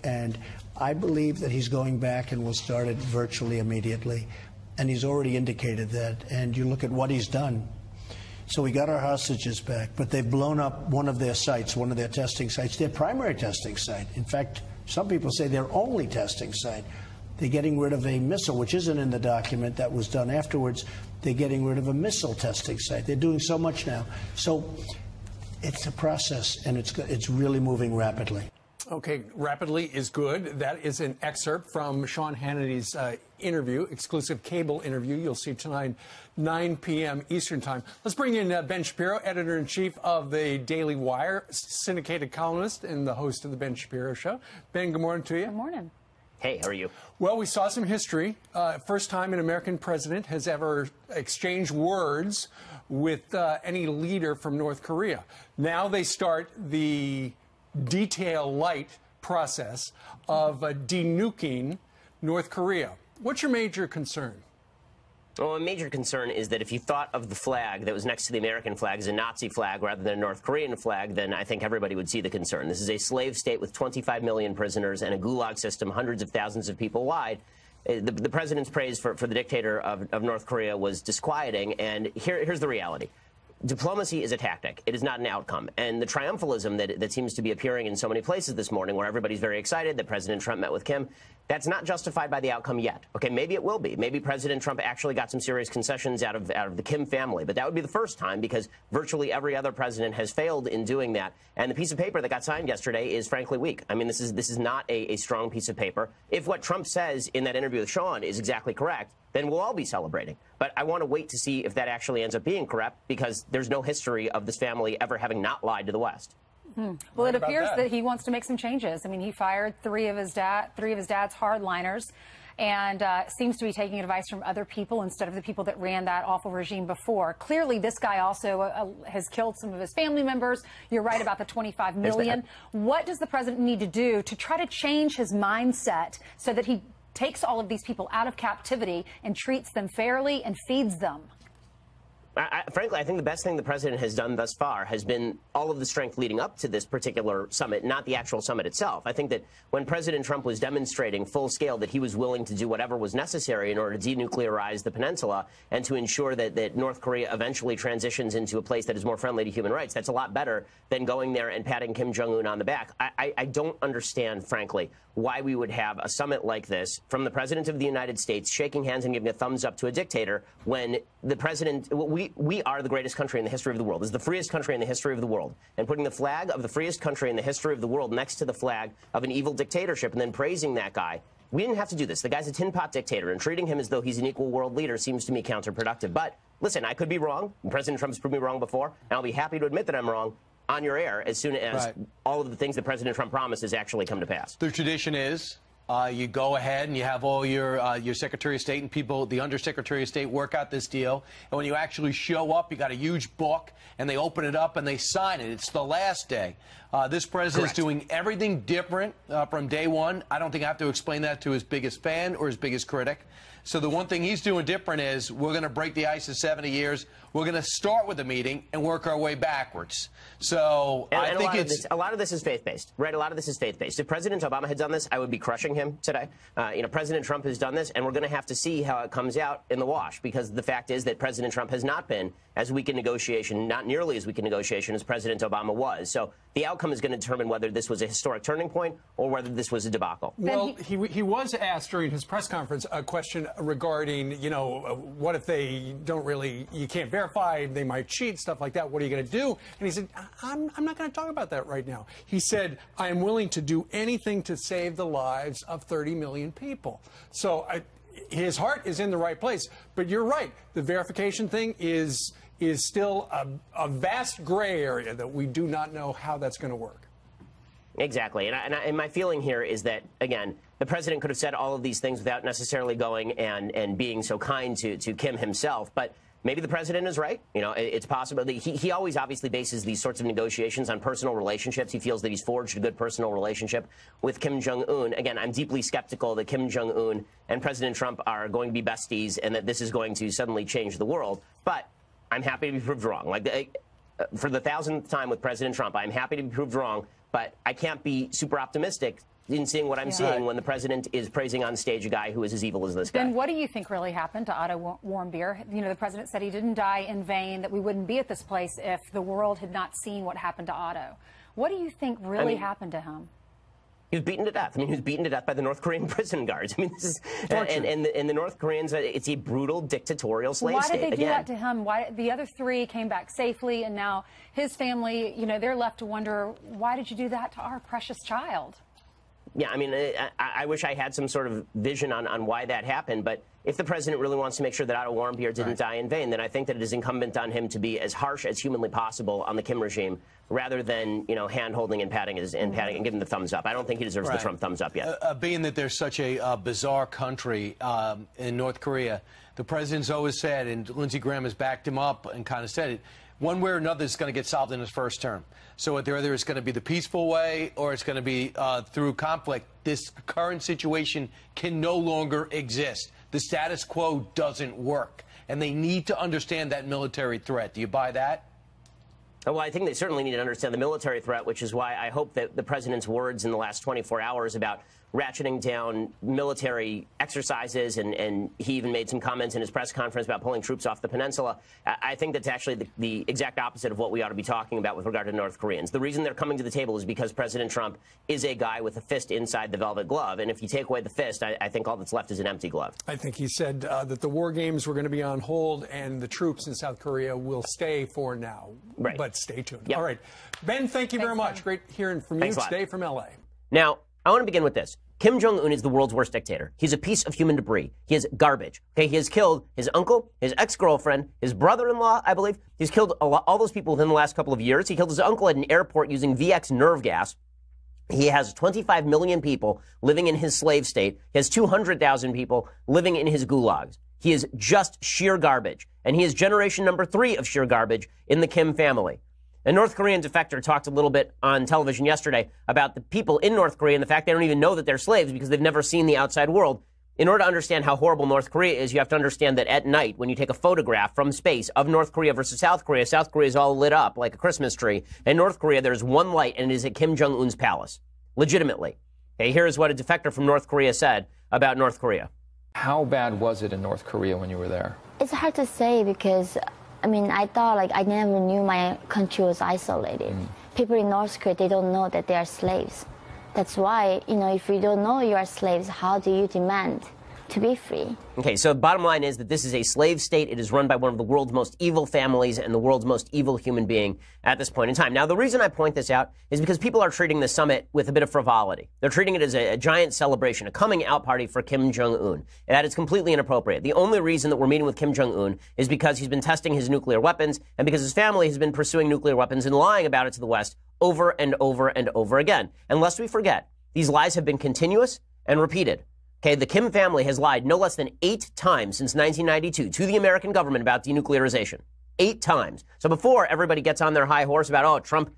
And I believe that he's going back and will start it virtually immediately. And he's already indicated that. And you look at what he's done. So we got our hostages back, but they've blown up one of their sites, one of their testing sites, their primary testing site. In fact, some people say their only testing site. They're getting rid of a missile, which isn't in the document that was done afterwards. They're getting rid of a missile testing site. They're doing so much now. So it's a process, and it's really moving rapidly. Okay, rapidly is good. That is an excerpt from Sean Hannity's interview, exclusive cable interview. You'll see tonight, 9 p.m. Eastern Time. Let's bring in Ben Shapiro, editor-in-chief of the Daily Wire, syndicated columnist and the host of the Ben Shapiro Show. Ben, good morning to you. Good morning. Hey, how are you? Well, we saw some history. First time an American president has ever exchanged words with any leader from North Korea. Now they start the detail light process of denuking North Korea. What's your major concern? Well, a major concern is that if you thought of the flag that was next to the American flag as a Nazi flag rather than a North Korean flag, then I think everybody would see the concern. This is a slave state with 25 million prisoners and a gulag system hundreds of thousands of people wide. The president's praise for the dictator of North Korea was disquieting, and here's the reality. Diplomacy is a tactic. It is not an outcome. And the triumphalism that seems to be appearing in so many places this morning, where everybody's very excited that President Trump met with Kim, that's not justified by the outcome yet. Okay, maybe it will be. Maybe President Trump actually got some serious concessions out of the Kim family. But that would be the first time, because virtually every other president has failed in doing that. And the piece of paper that got signed yesterday is frankly weak. I mean, this is not a strong piece of paper. If what Trump says in that interview with Sean is exactly correct, then we'll all be celebrating. But I want to wait to see if that actually ends up being correct, because there's no history of this family ever having not lied to the West. Well, it appears that he wants to make some changes. I mean, he fired three of his dad's hardliners, and seems to be taking advice from other people instead of the people that ran that awful regime before. Clearly, this guy also has killed some of his family members. You're right about the 25 million. What does the president need to do to try to change his mindset so that he takes all of these people out of captivity and treats them fairly and feeds them? Frankly, I think the best thing the president has done thus far has been all of the strength leading up to this particular summit, not the actual summit itself. I think that when President Trump was demonstrating full scale that he was willing to do whatever was necessary in order to denuclearize the peninsula and to ensure that North Korea eventually transitions into a place that is more friendly to human rights, that's a lot better than going there and patting Kim Jong-un on the back. I don't understand, frankly, why we would have a summit like this from the President of the United States shaking hands and giving a thumbs up to a dictator when the president, we are the greatest country in the history of the world. This is the freest country in the history of the world. And putting the flag of the freest country in the history of the world next to the flag of an evil dictatorship and then praising that guy, we didn't have to do this. The guy's a tin pot dictator, and treating him as though he's an equal world leader seems to me counterproductive. But listen, I could be wrong. President Trump's proved me wrong before, and I'll be happy to admit that I'm wrong on your air as soon as all of the things that President Trump promises actually come to pass. The tradition is you go ahead and you have all your Secretary of State and people, the Undersecretary of State, work out this deal. And when you actually show up, you got a huge book, and they open it up and they sign it. It's the last day. This president is doing everything different from day one. I don't think I have to explain that to his biggest fan or his biggest critic. So the one thing he's doing different is we're going to break the ice of 70 years. We're going to start with a meeting and work our way backwards. So I think a lot of this is faith-based, right? A lot of this is faith-based. If President Obama had done this, I would be crushing him today. President Trump has done this, and we're going to have to see how it comes out in the wash, because the fact is that President Trump has not been as weak in negotiation, not nearly as weak in negotiation as President Obama was. So the outcome is going to determine whether this was a historic turning point or whether this was a debacle. Well, he was asked during his press conference a question regarding, what if they don't really, you can't verify, they might cheat, stuff like that. What are you going to do? And he said, I'm not going to talk about that right now. He said, I am willing to do anything to save the lives of 30 million people. So his heart is in the right place. But you're right. The verification thing is still a vast gray area that we do not know how that's going to work. Exactly. And my feeling here is that, again, the president could have said all of these things without necessarily going and being so kind to Kim himself. But maybe the president is right. It's possible. He always obviously bases these sorts of negotiations on personal relationships. He feels that he's forged a good personal relationship with Kim Jong-un. Again, I'm deeply skeptical that Kim Jong-un and President Trump are going to be besties and that this is going to suddenly change the world. But I'm happy to be proved wrong. For the 1000th time with President Trump, I'm happy to be proved wrong. But I can't be super optimistic in seeing what I'm seeing when the president is praising on stage a guy who is as evil as this guy. Then what do you think really happened to Otto Warmbier? You know, the president said he didn't die in vain, that we wouldn't be at this place if the world had not seen what happened to Otto. What do you think really happened to him? He was beaten to death. I mean, he was beaten to death by the North Korean prison guards. I mean, this is, and the North Koreans, it's a brutal dictatorial slave state. Why did they do that to him? Why the other three came back safely, and now his family, you know, they're left to wonder, why did you do that to our precious child? Yeah, I mean, I wish I had some sort of vision on why that happened, but if the president really wants to make sure that Otto Warmbier didn't die in vain, then I think that it is incumbent on him to be as harsh as humanly possible on the Kim regime, rather than, you know, hand-holding and patting and giving the thumbs up. I don't think he deserves the Trump thumbs up yet. Being that there's such a bizarre country in North Korea, the president's always said, and Lindsey Graham has backed him up and kind of said it, one way or another it's going to get solved in his first term. So whether it's going to be the peaceful way or it's going to be through conflict, this current situation can no longer exist. The status quo doesn't work, and they need to understand that military threat. Do you buy that? Well, I think they certainly need to understand the military threat, which is why I hope that the president's words in the last 24 hours about ratcheting down military exercises, and he even made some comments in his press conference about pulling troops off the peninsula. I think that's actually the exact opposite of what we ought to be talking about with regard to North Koreans. The reason they're coming to the table is because President Trump is a guy with a fist inside the velvet glove, and if you take away the fist, I think all that's left is an empty glove. I think he said that the war games were going to be on hold and the troops in South Korea will stay for now. Right. But stay tuned. Yep. All right. Ben, thank you very much. Ben. Great hearing from you today from L.A. Now, I want to begin with this. Kim Jong-un is the world's worst dictator. He's a piece of human debris. He is garbage. Okay, he has killed his uncle, his ex-girlfriend, his brother-in-law, I believe. He's killed all those people within the last couple of years. He killed his uncle at an airport using VX nerve gas. He has 25 million people living in his slave state. He has 200,000 people living in his gulags. He is just sheer garbage. And he is generation number 3 of sheer garbage in the Kim family. A North Korean defector talked a little bit on television yesterday about the people in North Korea and the fact they don't even know that they're slaves because they've never seen the outside world. In order to understand how horrible North Korea is, you have to understand that at night, when you take a photograph from space of North Korea versus South Korea is all lit up like a Christmas tree. In North Korea, there's one light, and it is at Kim Jong-un's palace. Legitimately. Okay, here's what a defector from North Korea said about North Korea. How bad was it in North Korea when you were there? It's hard to say because, I mean, I thought like I never knew my country was isolated. People in North Korea, they don't know that they are slaves. That's why, you know, if you don't know you are slaves, how do you demand to be free? Okay, so bottom line is that this is a slave state. It is run by one of the world's most evil families and the world's most evil human being at this point in time. Now, the reason I point this out is because people are treating the summit with a bit of frivolity. They're treating it as a giant celebration, a coming out party for Kim Jong-un. And that is completely inappropriate. The only reason that we're meeting with Kim Jong-un is because he's been testing his nuclear weapons and because his family has been pursuing nuclear weapons and lying about it to the West over and over and over again. And lest we forget, these lies have been continuous and repeated. Okay, the Kim family has lied no less than 8 times since 1992 to the American government about denuclearization. 8 times. So before everybody gets on their high horse about, oh, Trump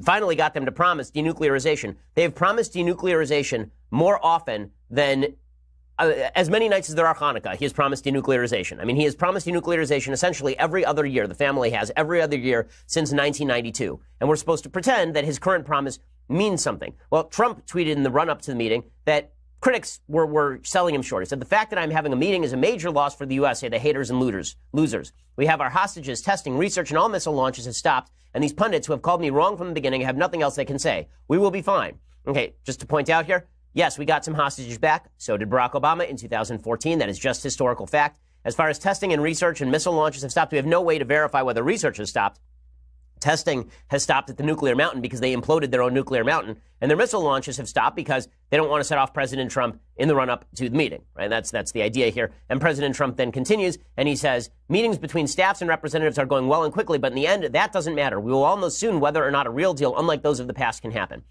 finally got them to promise denuclearization, they've promised denuclearization more often than as many nights as there are Hanukkah. He has promised denuclearization. I mean, he has promised denuclearization essentially every other year. The family has every other year since 1992. And we're supposed to pretend that his current promise means something. Well, Trump tweeted in the run-up to the meeting that critics were selling him short. He said, the fact that I'm having a meeting is a major loss for the U.S., say the haters and losers. We have our hostages, testing, research, and all missile launches have stopped, and these pundits who have called me wrong from the beginning have nothing else they can say. We will be fine. Okay, just to point out here, yes, we got some hostages back. So did Barack Obama in 2014. That is just historical fact. As far as testing and research and missile launches have stopped, we have no way to verify whether research has stopped. Testing has stopped at the nuclear mountain because they imploded their own nuclear mountain, and their missile launches have stopped because they don't want to set off President Trump in the run-up to the meeting. Right? That's the idea here. And President Trump then continues, and he says, meetings between staffs and representatives are going well and quickly, but in the end, that doesn't matter. We will all know soon whether or not a real deal, unlike those of the past, can happen.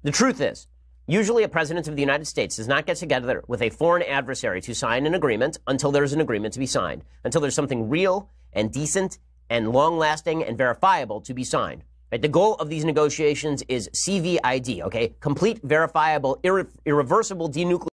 The truth is, usually a president of the United States does not get together with a foreign adversary to sign an agreement until there's an agreement to be signed, until there's something real and decent and long-lasting and verifiable to be signed. Right? The goal of these negotiations is CVID, okay? Complete, verifiable, irreversible denuclearization.